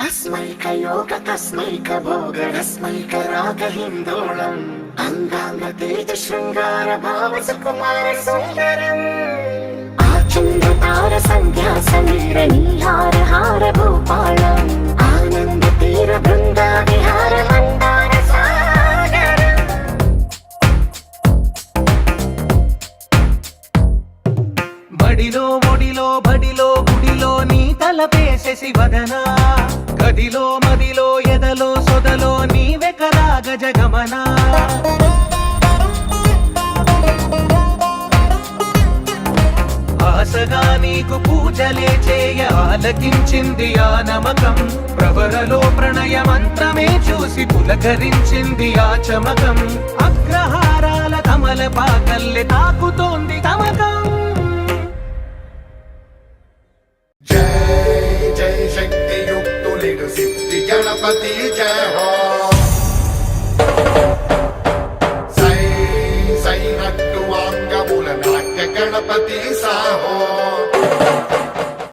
अस्मैकयोग तस्मैकभोगरस्मैकरागहिन्दोळम् अङ्गाङ्गतेज शृङ्गार भाव सुकुमार सुन्दरम् आचन्द्रतार सन्ध्या समीर नीहार हार भूपालम् आनन्द तीर बृन्दा विहार मन्दार सागरम् బడిలో ఒడిలో బడిలో గుడిలో నీ తలపేసే శివదనా గదిలో మదిలో ఎదలో సొదలో నీవే కదా గజగమనా ఆశగా నీకు పూజలే చేయ ఆలకించింది ఆ నమకం ప్రవరలో ప్రణయ మంత్రమే చూసి పులకరించింది ఆ చమకం అగ్రహారాల కమల పాకల్లె తాకుతోంది తమకం जय जय शक्ति युक्त सिद्धि गणपति जय हो।